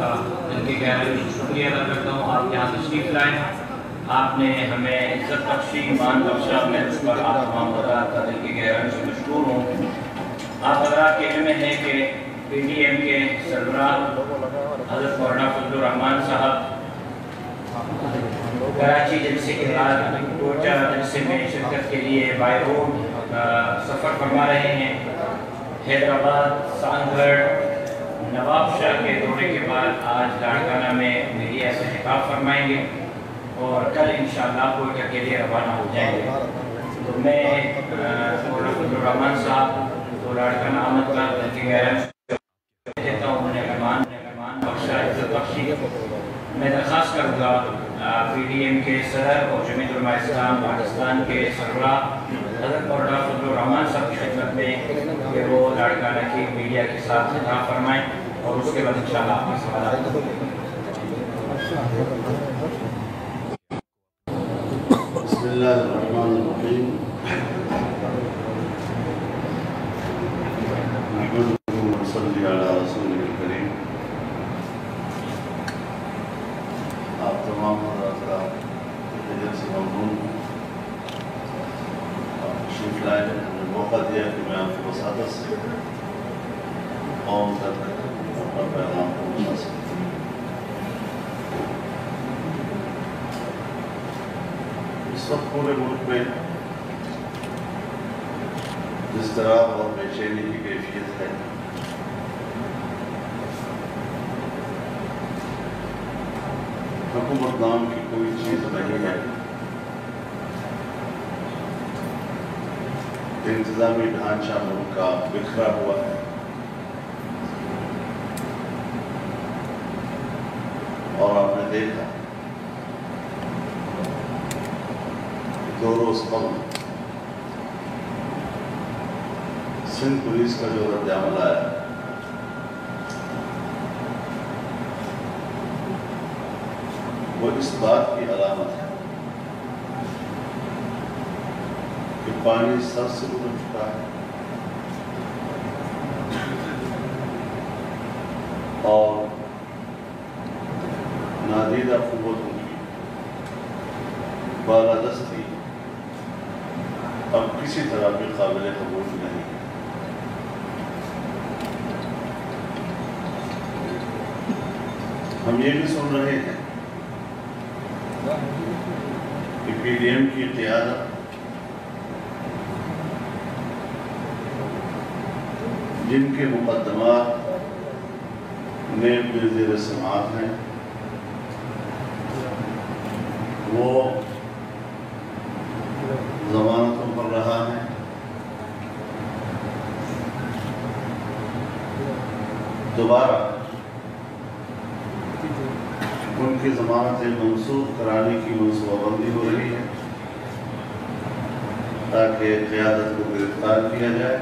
کا دل کی گہرائی سے شکریہ ادا کرتا ہوں. آپ یہاں تشریف لائے, آپ نے ہمیں عزت بخشی, ایمان بخشا. میں اس پر آپ تمام حضرات کا دل کی گہرائی سے مشکور ہوں. آپ حضرات کے علم میں ہے کہ پی ٹی ایم کے سربراہ حضرت مولانا فضل الرحمان صاحب کراچی جلسے کے بعد کوئٹہ جلسے میں شرکت کے لیے بائی روڈ سفر فرما رہے ہیں. حیدرآباد, سانگھڑ, نواب شاہ کے دورے کے بعد آج لاڑکانہ میں میڈیا سے خطاب فرمائیں گے اور کل انشاءاللہ کوئٹہ کے لیے روانہ ہو جائیں گے. تو میں مولانا فضل الرحمان صاحب کو لاڑکانہ آمد کا دل کی گہرائی سے دیتا ہوں. انہیں ایمان بخشا, عزت بخشی. میں درخواست کروں گا پی ڈی ایم کے صدر اور جمعیت علماء اسلام پاکستان کے سربراہ حضرت مولانا فضل الرحمان صاحب کی خدمت میں کہ وہ لاڑکانہ کی میڈیا کے ساتھ خطاب فرمائیں اور اس کے بعد انشاءاللہ آپ کے سوالات بسم اللہ الرحمن الرحیم. نحمدہ و نصلی علی رسولہ الکریم. آپ تمام حضرات کا دل سے ممنون ہوں. آپ تشریف لائے, ہمیں موقع دیا کہ میں آپ کی وساطت سے قوم تک اپنا پیغام پہنچا سکتا ہوں. اس وقت پورے ملک میں جس طرح اور بے چینی کی کیفیت ہے, حکومت نام کی کوئی چیز نہیں ہے. انتظامی ڈھانچہ ملک کا بکھرا ہوا ہے. اور آپ نے دیکھا کہ 2 روز قبل سندھ پولیس کا جو رد عمل آیا, وہ اس بات کی علامت ہے کہ پانی سر سے گزر چکا ہے اور نادیدہ قوتوں کی بالادستی اب کسی طرح بھی قابل قبول نہیں ہے. ہم یہ بھی سن رہے ہیں کہ پی ڈی ایم کی قیادت جن کے مقدمات نیب میں زیر سماعت ہیں, وہ ضمانتوں پر رہا ہے. دوبارہ ان کی ضمانتیں منسوخ کرانے کی منصوبہ بندی ہو رہی ہے تاکہ قیادت کو گرفتار کیا جائے.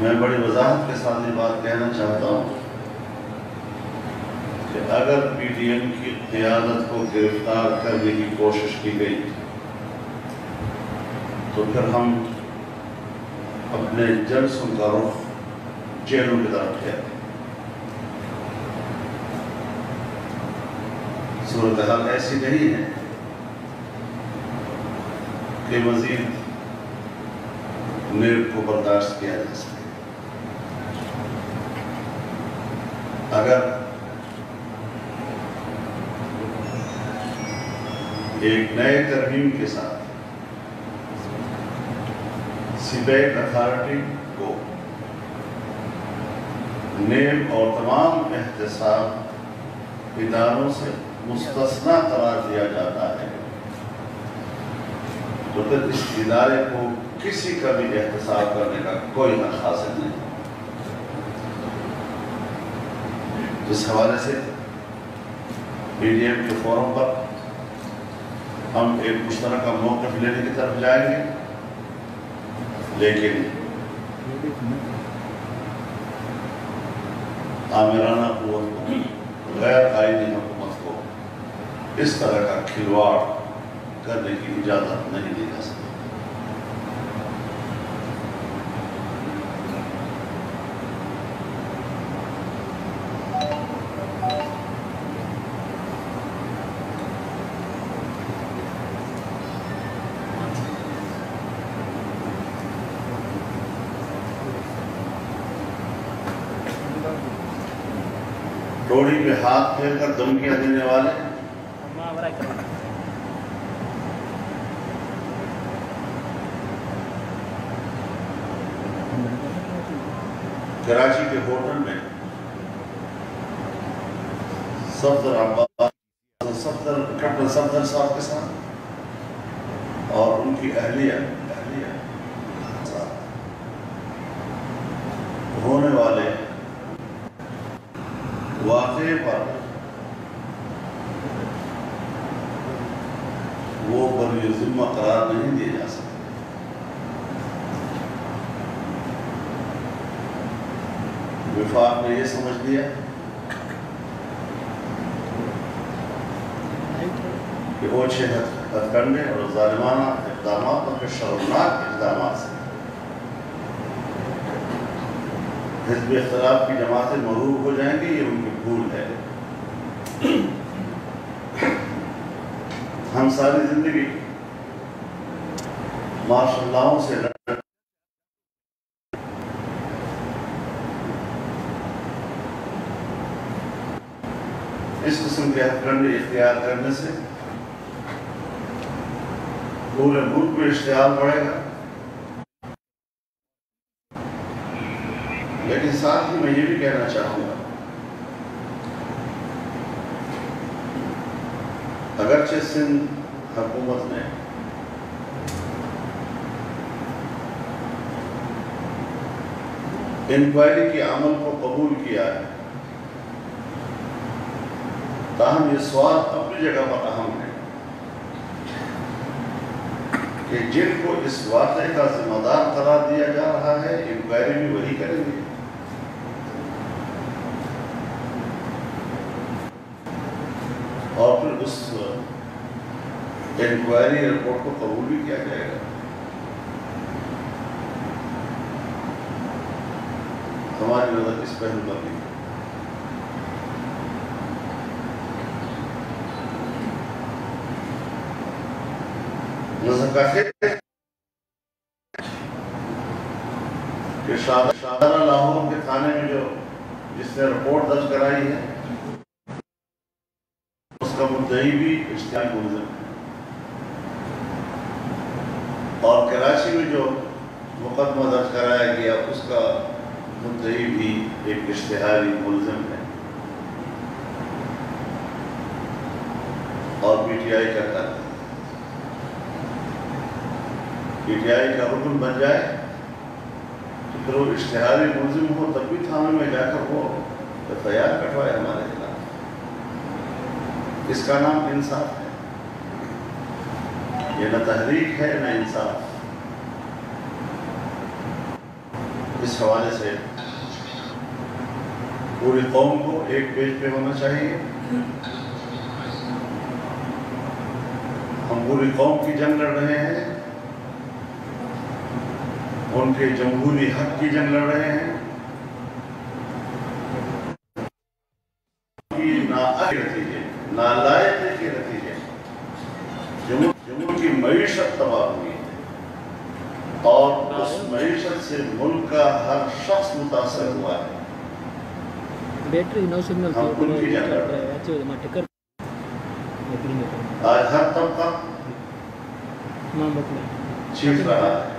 میں بڑی وضاحت کے ساتھ یہ بات کہنا چاہتا ہوں کہ اگر پی ڈی ایم کی قیادت کو گرفتار کرنے کی کوشش کی گئی تو پھر ہم اپنے جلسوں کا رخ جیلوں کی طرف کیا. صورتحال ایسی نہیں ہے کہ مزید نیب کو برداشت کیا جا سکے. اگر ایک نئے ترمیم کے ساتھ سپیک اتھارٹی کو نیب اور تمام احتساب اداروں سے مستثنیٰ قرار دیا جاتا ہے تو پھر اس ادارے کو کسی کا بھی احتساب کرنے کا کوئی حق حاصل نہیں. جس حوالے سے پی ڈی ایم کے فورم پر ہم ایک مشترکہ موقف لینے کی طرف جائیں گے, لیکن آمرانہ قوت کو, غیر آئینی حکومت کو اس طرح کا کھلواڑ کرنے کی اجازت نہیں دی جا سکتی. ڈوڑی پہ ہاتھ پھیر کر دھمکیاں دینے والے، کراچی کے ہوٹل میں کیپٹن صفدر صاحب کے ساتھ اور ان کی اہلیہ ہونے والے واقعے پر وہ بری ذمہ قرار نہیں دیے جا سکتے۔ وفاق نے یہ سمجھ لیا کہ اوچھے ہتھ کنڈے اور ظالمانہ اقدامات اور شرمناک اقدامات سے حزب اختلاف کی جماعتیں مغروب ہو جائیں گی، یہ ان کی بھول ہے۔ ہم ساری زندگی ماشاء اللہ سے اس قسم کے ہتھ کنڈے اختیار کرنے سے پورے ملک میں اشتعال بڑھے گا، لیکن ساتھ ہی میں یہ بھی کہنا چاہوں گا، اگرچہ سندھ حکومت نے انکوائری کے عمل کو قبول کیا ہے، تاہم یہ سوال اپنی جگہ پر اہم ہے کہ جن کو اس واقعے کا ذمہ دار قرار دیا جا رہا ہے، انکوائری بھی وہی کریں گے۔ اور پھر اس انکوائری رپورٹ کو قبول بھی کیا جائے گا۔ ہماری نظر اس پہلو پر بھی نظر کا خیر کہ شادرہ لاہور کے تھانے میں جو جس نے رپورٹ درج کرائی ہے، اس کا مدعی بھی اشتعال ملزم ہے، اور کراچی میں جو مقدمہ درج کرایا گیا اس کا مدعی بھی ایک اشتہاری ملزم ہے، اور پی ٹی آئی کا پی ٹی آئی کا رکن بن جائے تو پھر وہ اشتہاری ملزم ہو تب بھی تھانے میں جا کر وہ ایف آئی آر کٹوائے ہمارے خلاف۔ اس کا نام انصاف ہے، یہ نہ تحریک ہے نہ انصاف۔ اس حوالے سے پوری قوم کو ایک پیج پہ ہونا چاہیے۔ ہم پوری قوم کی جنگ لڑ رہے ہیں، ان کے جمہوری حق کی جنگ لڑ رہے ہیں، نالائقی کے نتیجے جمہور کی معیشت تباہ ہوئی ہے، اور اس معیشت سے ملک کا ہر شخص متاثر ہوا ہے۔ ہم ان کی جنگ لڑ رہے ہیں۔ آج ہر طبقہ چیخ رہا ہے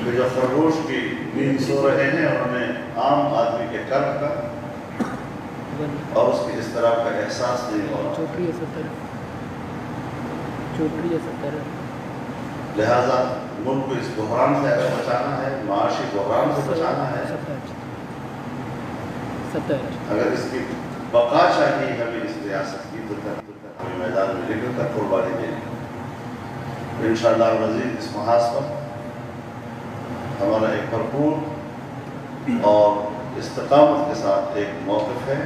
کہ جو خرگوش کی نیند سو رہے ہیں، انہیں عام آدمی کے قلب کا اور اس کی اضطراب کا احساس نہیں ہو رہا۔ لہذا ملک کو اس بحران سے اگر بچانا ہے، معاشی بحران سے بچانا ہے، اگر اس کی بقا چاہیے ہمیں اس ریاست کی، تو ہمیں میدان میں نکل کر قربانی دینی۔ انشاءاللہ العزیز اس محاذ پر ہمارا ایک بھرپور اور استقامت کے ساتھ ایک موقف ہے،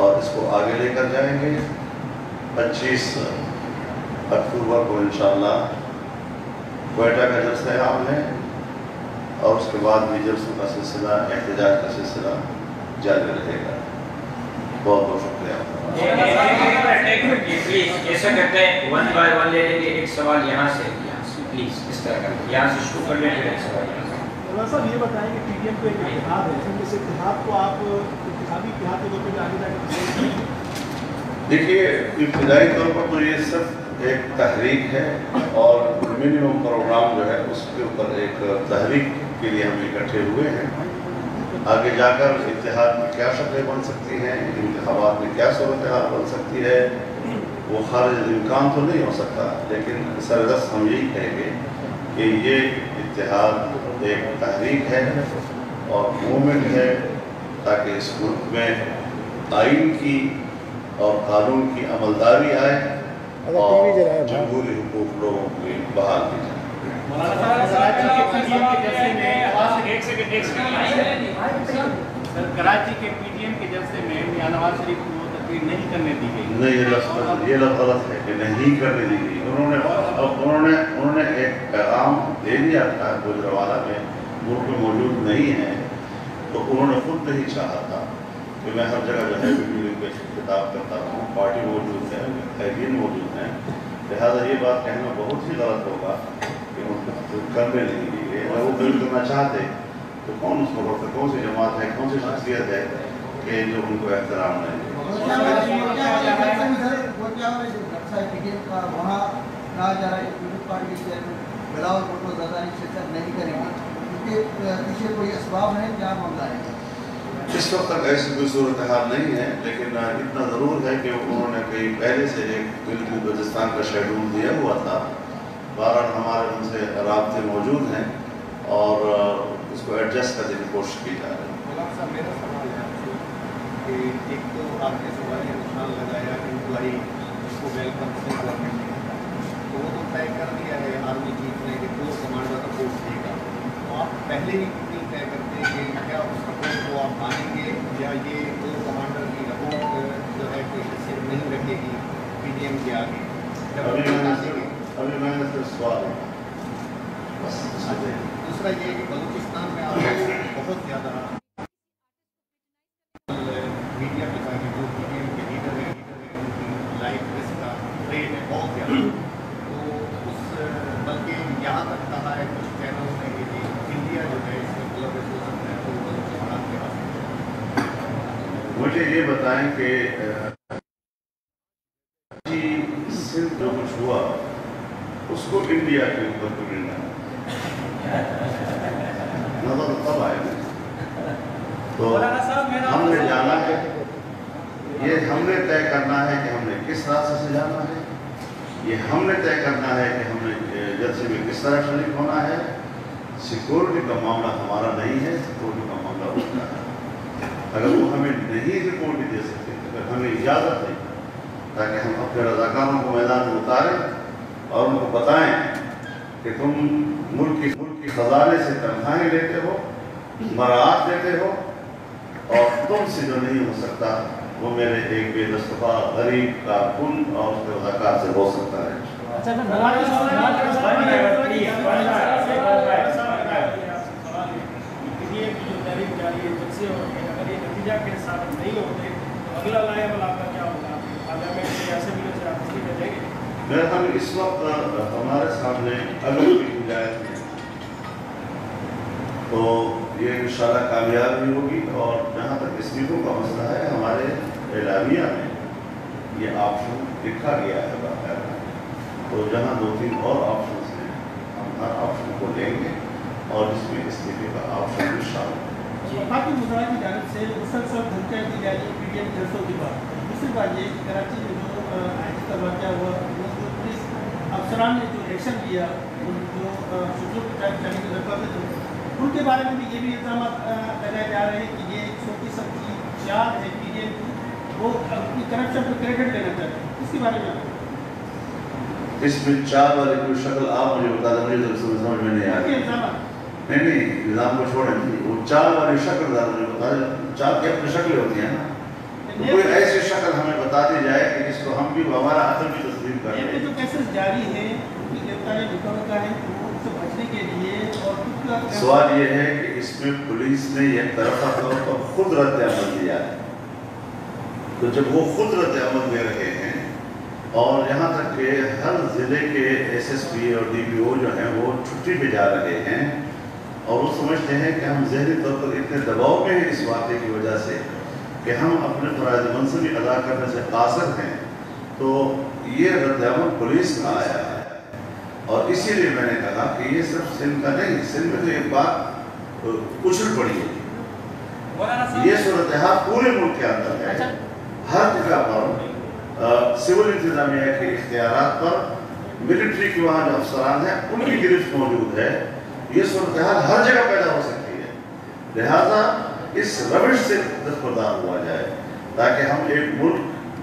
اور اس کو آگے لے کر جائیں گے۔ 25 اکتوبر کو انشاءاللہ کوئٹہ کا جلسہ عام ہے، اور اس کے بعد بھی جلسوں کا سلسلہ، احتجاج کا سلسلہ جاری رہے گا۔ بہت بہت شکریہ۔ ایسا کرتے ہیں 1 بائی 1 لے لیں گے۔ ایک سوال یہاں سے प्लीज़ इस तरह का यहाँ से शुरू कर लें फिर एक सवाल। साहब ये बताएं कि पीडीएम तो एक इत्तेहाद है, लेकिन इस इत्तेहाद को आप इंतखाबी इत्तेहाद के तौर पर आगे जाकर देखिए, इब्तदाई तौर पर तो ये सिर्फ एक तहरीक है और मिनिमम प्रोग्राम जो है उसके ऊपर एक तहरीक के लिए हम इकट्ठे हुए हैं। आगे जाकर इत्तेहाद में क्या शक्लें बन सकती हैं, इंतखाबात में क्या सूरत हाल बन सकती है, वो खारिज इम्कान तो नहीं हो सकता, लेकिन सरदस्त हम यही कहेंगे कि ये इत्तेहाद एक तहरीक है और मूवमेंट है ताकि इस मुल्क में आइन की और कानून की अमलदारी आए और जमहूरी हुकूक लोगों की बहाल की जाए। कराची के पीडीएम के जलसे में मियां नवाज शरीफ को तकरीर नहीं करने दी गई। नहीं, ये लफ्ज़ गलत है कि नहीं करने दी गई। उन्होंने एक पैगाम दे दिया था गुजरावाला में, मुल्क में मौजूद नहीं है, तो उन्होंने खुद नहीं चाहा था कि मैं हर जगह जो है वीडियो पे खिताब करता हूँ, पार्टी मौजूद है, खैरियन मौजूद हैं, लिहाजा ये बात कहना बहुत ही गलत होगा कि उनको करने नहीं दी गई। अगर वो बिल करना चाहते तो कौन उसको रोकता, कौन सी जमात है, कौन सी शख्सियत है कि जो उनको एहतराम नहीं दे। वहाँ कहा जा रहा है पीपल्स पार्टी के चेयरमैन बिलावल भुट्टो ज़रदारी शिरकत नहीं करेंगे, क्योंकि पीछे कोई असबाब है, क्या मामला है? इस वक्त तक ऐसी कोई सूरत हाल नहीं है, लेकिन इतना ज़रूर है कि उन्होंने कहीं पहले से एक बिल्कुल बलूचिस्तान का शेड्यूल दिया हुआ था। बहरहाल हमारे उनसे राब्ते मौजूद हैं और इसको एडजस्ट करने की कोशिश की जा रही है। मेरा सवाल है आपसे कि एक तो आपने सवाल निशान लगाया एम्प्लॉई उसको वेलकम से गवर्नमेंट ने, तो वो तो तय कर दिया है आर्मी चीफ ने कि कोर कमांडर का पोस्ट देगा, तो आप पहले ही क्यों तय करते कि क्या उसका पोस्ट को आप मानेंगे या ये कोर कमांडर की रिपोर्ट जो है कोई हैसियत नहीं रखेगी पीडीएम के आगे? अभी मैंने सिर्फ सवाल बस। दूसरा ये कि बलूचिस्तान में आपको बहुत ज़्यादा मीडिया के साथ जो पीडीएम के लीडर है उनकी लाइव प्रेस का ट्रेड है बहुत ज़्यादा, तो उस बल्कि यहाँ तक कहा है कुछ चैनलों ने कि इंडिया जो है इसमें कोलैबोरेट हो सकता है, तो बलूचिस्तान के हाथ। मुझे ये बताएं कि सिर्फ जो कुछ हुआ उसको इंडिया के ऊपर क्यों नजर तब आएगा, तो हमने जाना है, ये हमने तय करना है कि हमने किस रास्ते से जाना है, ये हमने तय करना है कि हमने जलसे में किस तरह शरीक होना है। सिक्योरिटी का मामला हमारा नहीं है, सिक्योरिटी का मामला उसका है। अगर वो हमें नहीं सिक्योरिटी दे सकते, अगर हमें इजाज़त नहीं ताकि हम अपने रज़ाकारों को मैदान में उतारें और उनको बताएं कि तुम मुल्क की खजाने से तनख्वाहें लेते हो, मराहत देते हो और तुमसे जो नहीं हो सकता वो मेरे एक बेदस्तफा गरीब कारकुन और उसके रज़ाकार से हो सकता है। मेरा ख्याल इस वक्त हमारे सामने अगर कोई गुंजाइश है तो ये इंशाल्लाह कामयाब भी होगी। और जहाँ तक स्पीकों का मसला है, हमारे एलामिया में ये ऑप्शन लिखा गया है बाकायदा, तो जहाँ 2-3 और ऑप्शन हैं हम हर ऑप्शन को लेंगे और इसमें स्पीकर का ऑप्शन भी शामिल है। बाकी मुद्रा की जानिब से मुसलसल धमकियाँ दी जा रही है पीडीएम जलसों के बाद। दूसरी बात ये कि कराची में जो आज का वाक़या हुआ, पुलिस अफसरान ने जो एक्शन लिया, जो शुरू के उनके बारे में भी ये भी इल्ज़ाम लगाए जा रहे हैं कि ये 100% की चाल है पीडीएम की, वो अपनी करप्शन पर क्रेडिट लेना चाहते हैं। इसके बारे में इसमें चार वाली कोई शक्ल आप मुझे बता दें, मुझे समझ में नहीं आ रही। नहीं, इल्ज़ाम को छोड़ें, वो चार वाली शक्ल मुझे बता दें। चार की अपनी शक्लें होती हैं ना, तो कोई ऐसी शक्ल हमें बता दी जाए कि जिसको हम भी हमारा असल भी तस्लीम कर लें। जो केसेस जारी है उनकी गिरफ्तारी का है, उससे बचने के लिए और सवाल ये है कि इसमें पुलिस ने एक तरफा तौर पर खुद रद्द अमल दिया है, तो जब वो खुद रद्द अमल दे रहे हैं और यहाँ तक कि हर ज़िले के SSP IGP और DPO जो हैं वो छुट्टी पे जा रहे हैं और वो समझते हैं कि हम ज़हनी तौर पर इतने दबाव में हैं इस वाक़े की वजह से कि हम अपने फ़राइज़ मनसबी अदा करने से कासिर हैं, तो ये रद्द-ए-अमल पुलिस का आया है। और इसीलिए मैंने कहा कि ये सिर्फ सिंध का नहीं, सिंध में तो एक बात उछल पड़ी है, ये सूरत हाल पूरे मुल्क के अंदर है। हर जगह पर सिविल इंतजामिया के इख्तियारात पर मिलिट्री के वहाँ जो अफसरान हैं उनकी गिरफ्त मौजूद है। ये सूरत हाल हर जगह पैदा हो सकती है, लिहाजा इस रविश से दस्तबरदार हुआ जाए ताकि हम एक मुल्क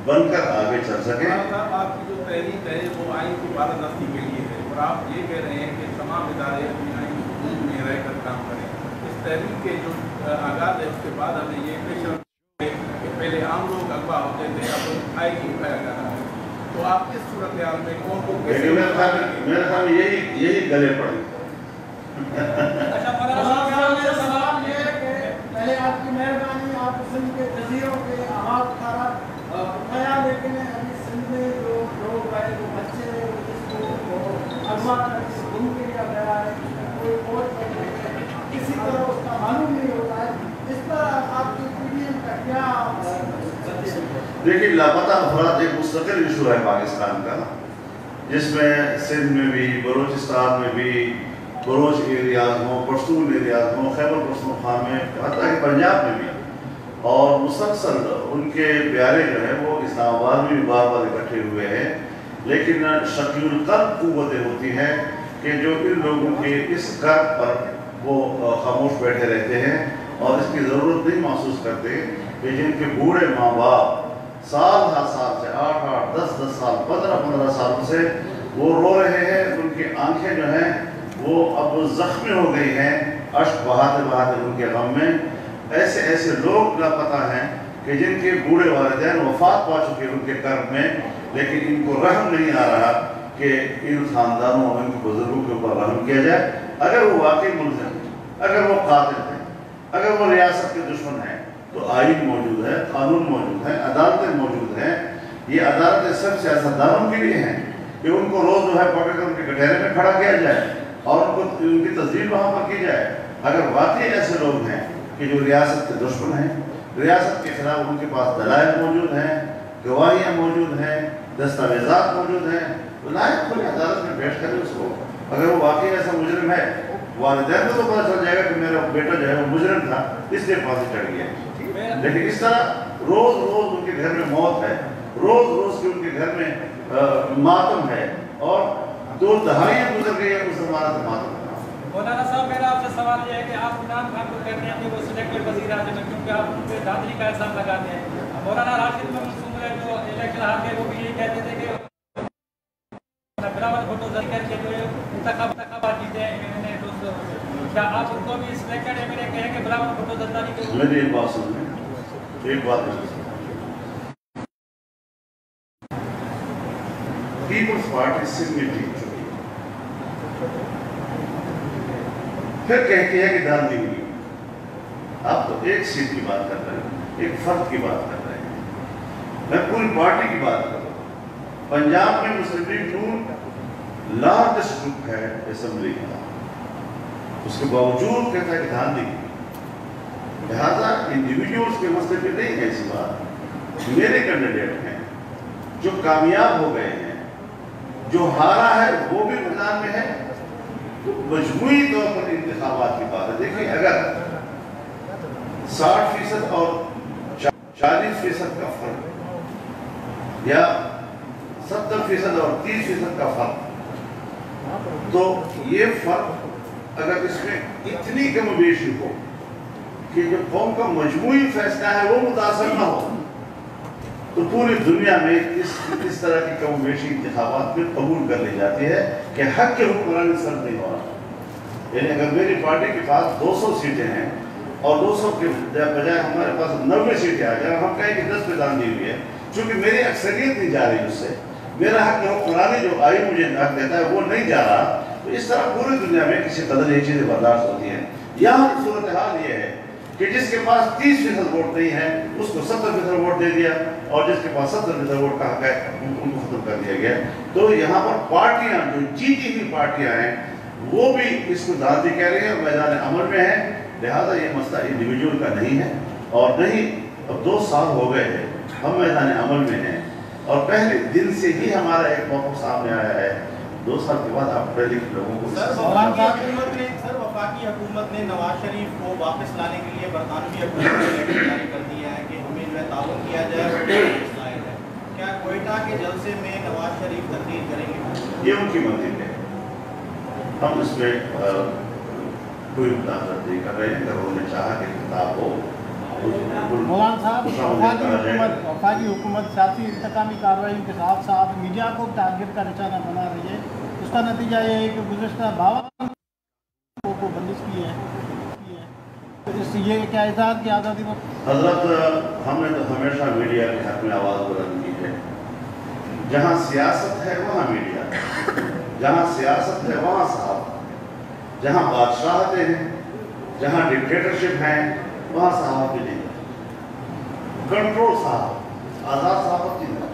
बनकर आगे चल सकें। आपकी जो तहरीक है वो आइन की बालादस्ती के लिए है और आप ये कह रहे हैं कि तमाम इदारे अपनी आइन की हदूद में रहकर काम करें। इस तहरीक के जो आगाज़ है उसके बाद हमें ये पेश कि पहले आम लोग अगवा होते थे, अब आईजी उठाया जा रहा है, तो आप इस सूरत हाल में कौन को कैसे? मेरे ख्याल में यही गले पड़े। पहले आपकी मेहरबानी, आप सिंध के जजीरों के आवाज़ उतारा उठाया, लेकिन अभी सिंध में जो लोग आए, जो बच्चे हैं, जिसको अगवा करके गुम किया गया है, कोई और किसी तरह उसका मालूम नहीं होता है, इस पर आपकी पीडीएम का क्या? देखिए, लापता अफराद एक मुस्तकिल इशू है पाकिस्तान का, जिसमें सिंध में भी, बलूचिस्तान में भी, बलोच एरियाज हों, पश्तून एरियाज हों, खैबर पख्तूनख्वा में, हत्ता कि पंजाब में भी, और मुसलसल उनके प्यारे जो हैं वो इस्लामाबाद में भी बार बार इकट्ठे हुए हैं, लेकिन शकील कल्ब कुव्वतें होती हैं कि जो इन लोगों के इस गर्व पर वो खामोश बैठे रहते हैं और इसकी ज़रूरत नहीं महसूस करते कि जिनके बूढ़े माँ बाप साल हर साल से 8-8, 10-10 साल, 15-15 सालों से वो रो रहे हैं, उनकी आंखें जो हैं वो अब जख्मी हो गई हैं, अश्क बहाते बहाते उनके गम में। ऐसे ऐसे लोग लापता हैं कि जिनके बूढ़े वालिदैन वफात पा चुके उनके कर्म में, लेकिन इनको रहम नहीं आ रहा कि इन खानदानों और इनके बुजुर्गों के ऊपर रहम किया जाए। अगर वो वाकई मुल्ज़िम, अगर वो कातिल हैं, अगर वो रियासत के दुश्मन हैं, तो आइन मौजूद है, कानून मौजूद है, अदालतें मौजूद हैं। ये अदालतें सब सियासतदानों के लिए हैं कि उनको रोज़ जो है पकड़कर उनके कटहरे में खड़ा किया जाए और उनको उनकी तस्दीर वहाँ पर की जाए। अगर वाकई ऐसे लोग हैं कि जो रियासत के दुश्मन हैं, रियासत के खिलाफ उनके पास दलाइल मौजूद हैं, गवाहियाँ मौजूद हैं, दस्तावेज़ात मौजूद हैं, तो लायक खुली अदालत में पेश करें उसको। अगर वो वाकई ऐसा मुजरिम है, वालिदैन को तो पता चल जाएगा कि मेरा बेटा जो है वो मुजरिम था, इसलिए फांसी चढ़ गया। लेकिन इस तरह रोज़ रोज़ उनके घर में मौत है, रोज़ रोज़ के उनके घर में मातम है और 2 दहाइयाँ गुजर गई है मुसलमान से मातम। मौलाना साहब, मेरा आपसे सवाल ये है कि आप इमरान खान को कहते हैं कि वो सिलेक्टेड वज़ीर आज़म है क्योंकि आप उन पर दादरी का इल्ज़ाम लगाते हैं। मौलाना राशिद महमूद है जो इलेक्शन हार गए, वो भी यही कहते थे कि बिलावल भुट्टो करके जो इंतखाबात जीते हैं, क्या आप उनको भी सिलेक्टेड है? मेरे कहें कि बिलावल भुट्टो जरदारी के मेरी एक बात सुनिए, एक बात पीपल्स पार्टी सिंध में जीत चुकी है, फिर कहती है कि दान दी हुई। आप तो एक सीट की बात कर रहे हैं, एक फर्द की बात कर रहे हैं, मैं पूरी पार्टी की बात कर रहा हूँ। पंजाब में मुस्लिम लीग नून लार्जेस्ट ग्रुप है असेंबली का, उसके बावजूद कहता है कि दान दी हुई। लिहाजा इंडिविजुअल्स के मसले पे नहीं है ऐसी बात। मेरे कैंडिडेट हैं जो कामयाब हो गए हैं, जो हारा है वो भी मैदान में है, तो मजमूई तौर पर इंतखाबात की बात है। देखिए, अगर 60% और 40% का फर्क या 70% और 30% का फर्क, तो ये फर्क अगर इसमें इतनी कम बेशी हो कि जो कौम का मजमूई फैसला है वो मुतासर न हो, तो पूरी दुनिया में इस तरह की कम बेशी इंतखाबात में कबूल कर ली जाती है कि हक के हुक्मरान सर्व नहीं हो रहा। यानी अगर मेरी पार्टी के पास 200 सीटें हैं और 200 के बजाय हमारे पास 90 सीटें आ जाए, हम कहें कि 10 पे दान दी हुई है, चूँकि मेरी अक्सरियत नहीं जा रही उससे, मेरा हक हुक्मरानी जो आइन मुझे हक देता है वो नहीं जा रहा, तो इस तरह पूरी दुनिया में किसी कदर ये चीज़ें बर्दाश्त होती हैं। यहाँ सूरत हाल ये है कि जिसके पास 30% वोट नहीं है उसको 70% वोट दे दिया और जिसके पास 70% वोट का हक है उनको खत्म कर दिया गया। तो यहाँ पर पार्टियां जो जीती हुई पार्टियां हैं वो भी इसको दादी कह रही है, मैदान अमल में है। लिहाजा ये मसला इंडिविजुअल का नहीं है और नहीं अब 2 साल हो गए हैं हम मैदान अमल में हैं और पहले दिन से ही हमारा एक मौक़िफ़ सामने आया है। 2 साल के बाद आप पहले लोगों को वफाकी हुकूमत ने नवाज शरीफ को वापस लाने के लिए बरतानवी हुकूमत ने लेटर जारी कर दिया है कि हमें जो है ताउन किया जाए और वापस लाया जाए। क्या कोयटा के जलसे में नवाज शरीफ तकरीर करेंगे? ये उनकी मर्जी है, हम इसमें कोई मुदाखलत नहीं कर रहे हैं। अगर उन्होंने चाहा कि किताब हो मौलाना साहब, वफाकी हुकूमत सियासी इंतकामी कार्रवाई के साथ साथ मीडिया को टारगेट का निशाना बना रही है। उसका नतीजा ये है कि गुज़श्ता 52 को बंदिश की है। तो ये क्या इज़हार की आज़ादी को हजरत हमने तो हमेशा मीडिया के हक में आवाज़ बुलंद की है। जहाँ सियासत है वहाँ मीडिया, जहाँ सियासत है वहाँ साहब, जहाँ बादशाहतें हैं, जहाँ डिक्टेटरशिप है वहाँ सहाफ़त नहीं है, कंट्रोल साहब आज़ाद सहाफ़त नहीं है।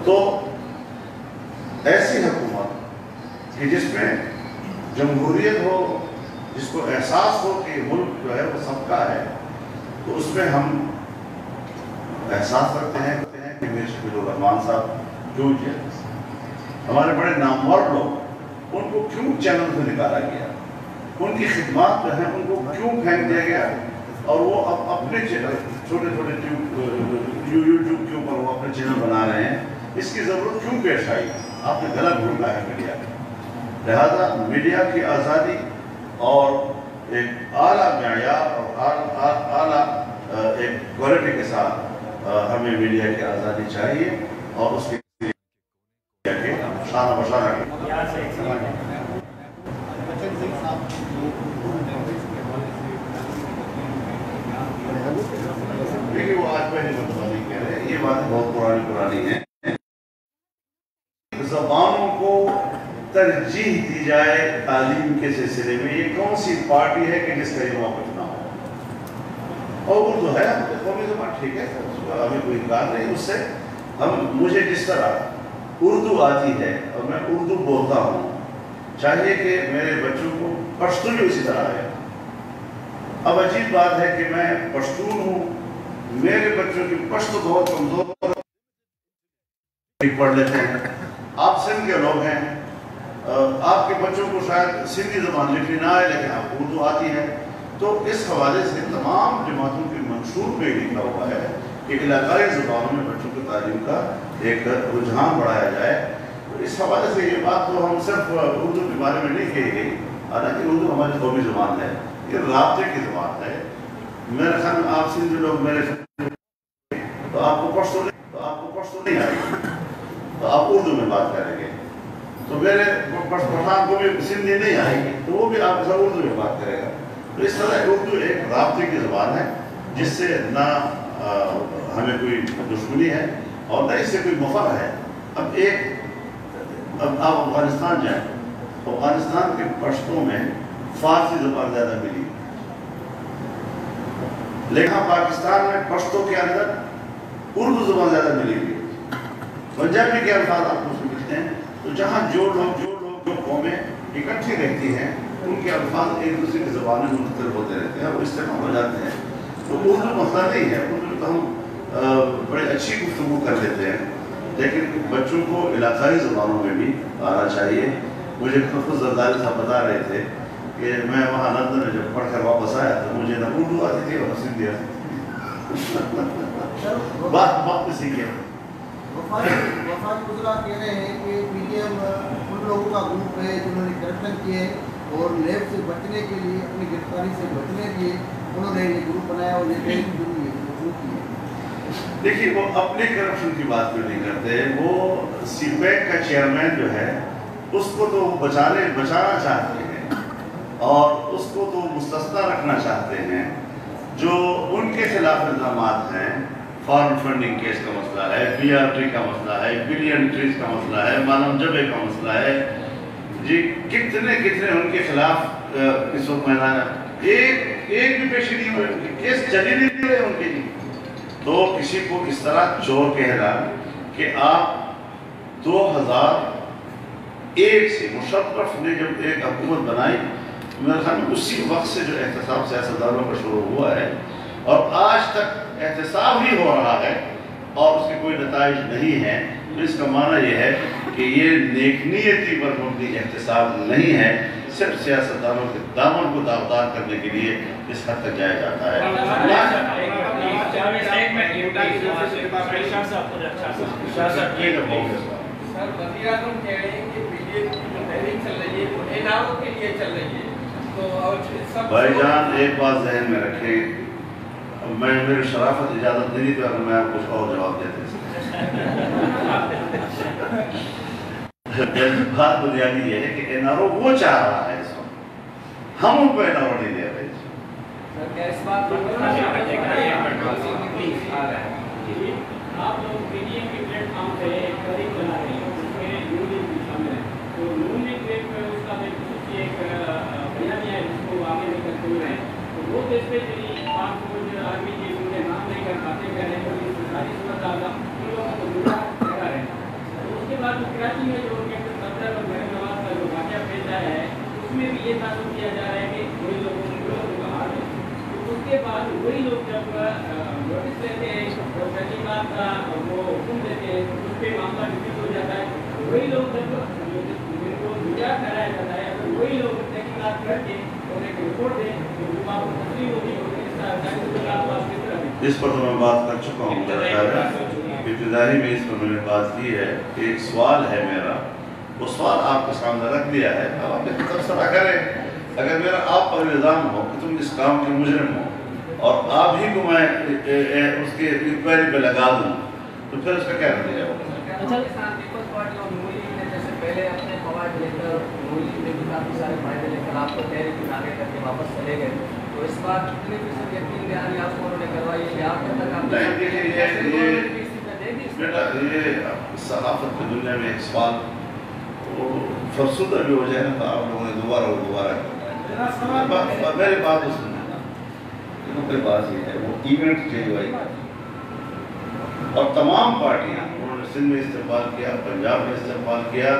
तो ऐसी हुकूमत कि जिसमें जमहूरियत हो, जिसको एहसास हो कि मुल्क जो है वो सबका है, तो उसमें हम एहसास रखते हैं कि मीर शफीउर रहमान साहब क्यों जेल, हमारे बड़े नामवर लोग उनको क्यों चैनल से निकाला गया, उनकी खिदमत जो है उनको क्यों फेंक दिया गया और वो अब अपने चैनल छोटे छोटे यूट्यूब के ऊपर वो अपने चैनल बना रहे हैं। इसकी ज़रूरत क्यों पेश आई? आपने गलत ढूंढा है मीडिया को। लिहाजा मीडिया की आज़ादी और एक आला मेयार और आला एक क्वालिटी के साथ हमें मीडिया की आज़ादी चाहिए और उसके शान बशाना देखिए वो आज पहले बता नहीं कह रहे, ये बात बहुत पुरानी है। ज़बानों को तरजीह दी जाए तालीम के सिलसिले में, ये कौन सी पार्टी है कि जिसका ये मौक़िफ़ ना हो? और उर्दू है कौमी ज़बान, ठीक है, हमें कोई इनकार नहीं उससे। हम मुझे जिस तरह उर्दू आती है और मैं उर्दू बोलता हूँ, चाहिए कि मेरे बच्चों को पश्तो भी उसी तरह है। अब अजीब बात है कि मैं पश्तून हूँ, मेरे बच्चों की पश्तो बहुत कमज़ोर पढ़ लेते हैं। आप सिंध के लोग हैं, आपके बच्चों को शायद सिंधी ज़बान लिखनी ना आए लेकिन आपको उर्दू आती है। तो इस हवाले से तमाम जमातों के मंशूर में लिखा हुआ है कि इलाकाई ज़बानों में बच्चों की तालीम का एक रुझान बढ़ाया जाए। तो इस हवाले से ये बात तो हम सिर्फ उर्दू के बारे में नहीं कही गई, हालांकि उर्दू हमारी कौमी ज़बान है, ये राब्ते की ज़बान है। मेरे ख्याल में आप सिंधी लोग मेरे तो आपको पश्तो नहीं आएगी, तो आप उर्दू में बात करेंगे। तो मेरे पठान को भी सिंधी नहीं आएगी तो वो भी आपके साथ उर्दू में बात करेगा। तो इस तरह उर्दू एक राब्ते की ज़बान है जिससे ना हमें कोई दुश्मनी है और न इससे कोई मफर है। अब आप अफगानिस्तान जाएँ, अफगानिस्तान के पश्तों में फारसी ज़बान ज़्यादा मिली, लेकिन पाकिस्तान में पश्तो के अंदर उर्दू ज़बान ज़्यादा मिली हुई है। पंजाबी के अल्फाज आपको मिलते हैं। तो जहाँ जो कौमें इकट्ठी रहती हैं उनके अल्फाज एक दूसरे की ज़बान में मुख्तलिफ होते रहते हैं और इस्तेमाल हो जाते हैं। तो उर्दू मसला नहीं है, उर्दू तो हम बड़ी अच्छी गुफ्तगू कर लेते हैं, लेकिन बच्चों को इलाकाई ज़बानों में भी आना चाहिए। मुझे खुद जरदारी साहब बता रहे थे कि मैं वहाँ लंदन में जब पढ़ कर वापस आया तो मुझे न उर्दू आती थी और सिंधी आती थी। बात इसी की है। वफाकी गुजरा कह रहे हैं कि पीडीएम उन लोगों का ग्रुप है जिन्होंने करप्शन किए और लेब से बचने के लिए, अपनी गिरफ्तारी से बचने के लिए उन्होंने ये ग्रुप बनाया और ये शुरू किए। देखिए वो अपने करप्शन की बात क्यों नहीं करते? वो सीपैक का चेयरमैन जो है उसको तो बचाना चाहते हैं और उसको तो मुस्तस्ना रखना चाहते हैं। जो उनके खिलाफ इल्ज़ामात हैं, फॉरेन फंडिंग केस का मसला है, BRT का मसला है, बिलियन ट्रीज का मसला है, मालम जबे का मसला है जी, कितने उनके खिलाफ इस वक्त मैदान। एक एक भी पेशी नहीं हुए, उनके केस चले नहीं रहे उनके लिए। तो किसी को इस तरह चोर कहना कि आप 2001 से मुशर्रफ ने जब एक हुकूमत बनाई, मेरे ख्याल में उसी वक्त से जो एहतसाब सियासतदानों का शुरू हुआ है और आज तक एहतसाब ही हो रहा है और उसके कोई नताइज नहीं है, तो इसका माना यह है कि ये नेकनीयती पर मबनी एहतसाब नहीं है, सिर्फ सियासतदानों के दामन को दावदार करने के लिए इस हद तक जाया जाता है। सर वज़ीर-ए-आज़म कह रहे हैं कि बीजेपी की जो तहरीक चल रही है वो एनआरओ के लिए चल रही है, तो और सब भाईजान एक बात जहन में रखें, मैं मेरी शराफत इजाजत नहीं तो अगर मैं आपको कुछ और जवाब देते बात बुनियादी ये है कि एनआरओ वो चाह रहा है इस वक्त, हम उनको एनआरओ नहीं दे रहे। सर क्या इस बात पर आप लोग पीडीएम के प्लेटफॉर्म पे एक तरीक बना रहे हैं, उसमें नून लीग भी शामिल है, तो नून लीग पे उसका एक बयान है जिसको आगे लेकर चल रहे हैं, तो वो स्पेशली पाक फौज आर्मी के उनके नाम नहीं कर पाते, कह रहे हैं कि सरकारी सूरत आगा उन लोगों को जुड़ा करा रहे हैं। तो उसके बाद कराची में जो कैप्टन सफदर और महम नवाज का जो वाक़या पेश आया है, उसमें भी ये तासुब किया जा रहा है कि वही लोगों को हार है। उसके बाद वही लोग जब नोटिस लेते हैं तो तहकीकात का वो हुक्म देते हैं, उस पर मामला डिफिट हो जाता है, वही लोग जब जिनको गुजारा कराया जाता है तो वही लोग तहकीकात करके और एक रिपोर्ट दें तो वो आपको तस्लीम होगी। इस पर तो मैं बात कर चुका हूँ, इब्तिदाई में इस पर मैंने बात की है। एक सवाल है मेरा, वो सवाल आपके सामने रख दिया है, अब आप तबसरा करें। अगर मेरा आप पर इल्ज़ाम हो कि तुम इस काम के मुजरिम हो और आप ही को मैं उसके इंक्वायरी पे लगा दूँ, तो फिर उसका क्या नतीजा होगा? पहले अपने फवाद लेकर नून लीग ने भी काफ़ी सारे फायदे लेकर आपको तहरीक आगे करके वापस चले गए, तो इस बार कितने फीसद यकीन दहानी आपको उन्होंने करवाई है कि आप तक बेटा ये सहाफत की दुनिया में एक सवाल फरसुदा भी हो जाए ना तो आप लोगों ने दोबारा मेरी बात तो सुनना। मेरी बात ये है, वो इवेंट JUI और तमाम पार्टियां, उन्होंने सिंध में इस्तेमाल किया, पंजाब में इस्तेमाल किया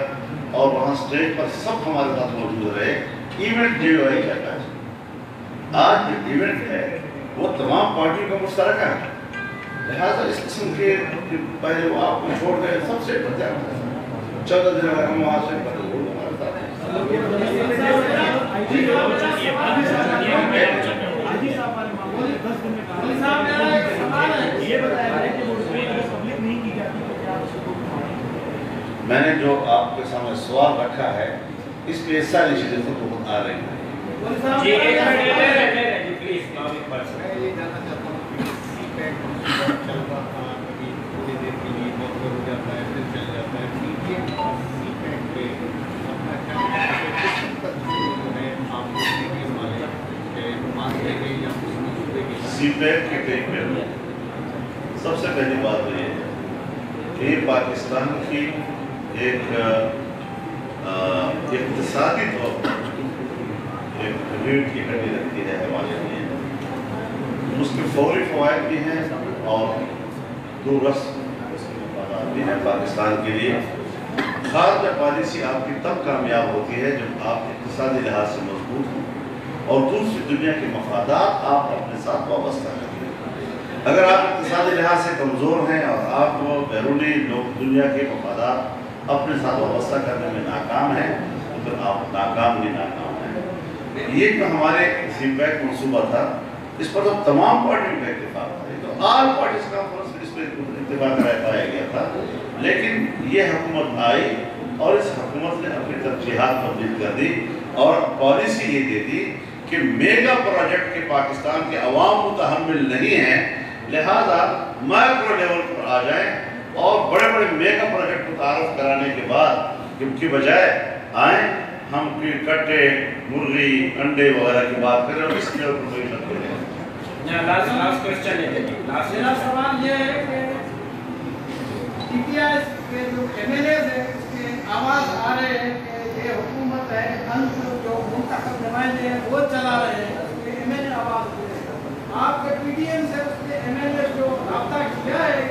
और वहाँ स्टेज पर सब हमारे साथ मौजूद रहे। इवेंट JUI कहता है, आज जो इवेंट है वो तमाम पार्टियों का मुश्तरका है, लिहाजा इस किस्म के पहले वो आपको छोड़ गए सबसे बचा 14 दिन अगर हम वहाँ से मैंने जो आपके सामने सवाल रखा है इसलिए सारी चीजें तो बहुत आ रही हैं। मैं ये जानना चाहता हूँ कि CPEC चल रहा था, कभी थोड़ी देर के लिए बहुत हो जाता है, फिर चल जाता है, PDM और CPEC पे अपना क्या आपको PDM वाले मानते हैं या CPEC के कई पहलू। सबसे पहली बात तो ये है कि पाकिस्तान की एक इक़्तिसादी तौर पर एक रीढ़ की हड्डी रखती है हमारे लिए, उसके फौरी फ़वाइद भी हैं और दूररस मफादात भी हैं पाकिस्तान के लिए। खारजा पॉलिसी आपकी तब कामयाब होती है जब आप इक़्तिसादी लिहाज से मजबूत हों और दूसरी दुनिया के मफादात आप अपने साथ वाबस्ता करें। अगर आप इक़्तिसादी लिहाज से कमज़ोर हैं और आप बैरूनी लोग दुनिया के मफादात अपने साथ वाबस्ता करने में नाकाम हैं तो फिर आप नाकाम ही नाकाम हैं। ये जो हमारे CPEC मनसूबा था इस पर तो तमाम पार्टियों का इत्तेफाक था, तो ऑल पार्टीज कॉन्फ्रेंस में इस पर इत्तेफाक पाया गया था। लेकिन ये हुकूमत आई और इस हुकूमत ने अपनी तरजीहात तब्दील कर दी और पॉलिसी ये दे दी कि मेगा प्रोजेक्ट के पाकिस्तान के अवाम मुतहम्मिल नहीं हैं, लिहाजा माइक्रो लेवल पर आ जाए और बड़े बड़े मेगा प्रोजेक्ट मुतारफ कराने के बाद की बजाय आए हम कट्टे मुर्गी अंडे वगैरह की बात करें और इस लेवल पर कोई मत करें। मेरा सवाल ये है कि TTI के जो MLAs है उसके आवाज़ आ रहे हैं कि ये हुकूमत है, जो मुंतखब नुमाइंदे हैं वो चला रहे हैं, MLA आवाज़ आपके पीडीएम से उसने एमएलए जो रब्ता किया है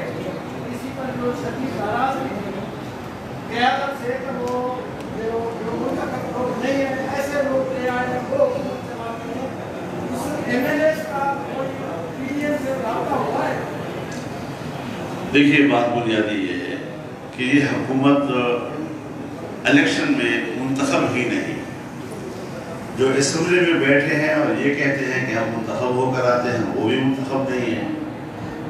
इसी पर जो शदीद नाराज क़यादत से कि वो जो मुंतखब लोग नहीं है ऐसे लोग ले आए वो उस एमएलए का कोई पीडीएम से रब्ता हुआ है? देखिए, बात बुनियादी ये है कि ये हुकूमत इलेक्शन में मुंतखब ही नहीं, जो असम्बली में बैठे हैं और ये कहते हैं कि हम मुंतखब होकर आते हैं, वो भी मुंतखब नहीं है।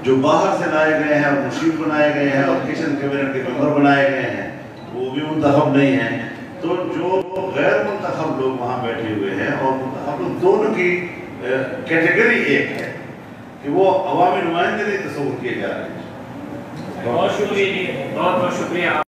जो बाहर से लाए गए हैं और मुशीर बनाए गए हैं और किचन कैबिनेट के मेंबर बनाए गए हैं, वो भी मुंतखब नहीं है। तो जो गैर मुंतखब लोग वहाँ बैठे हुए हैं और मुंतखब लोग, दोनों की कैटेगरी एक है कि वो अवामी नुमाइंदे नहीं तस्वुर किए जा रहे हैं। बहुत शुक्रिया जी, बहुत बहुत शुक्रिया।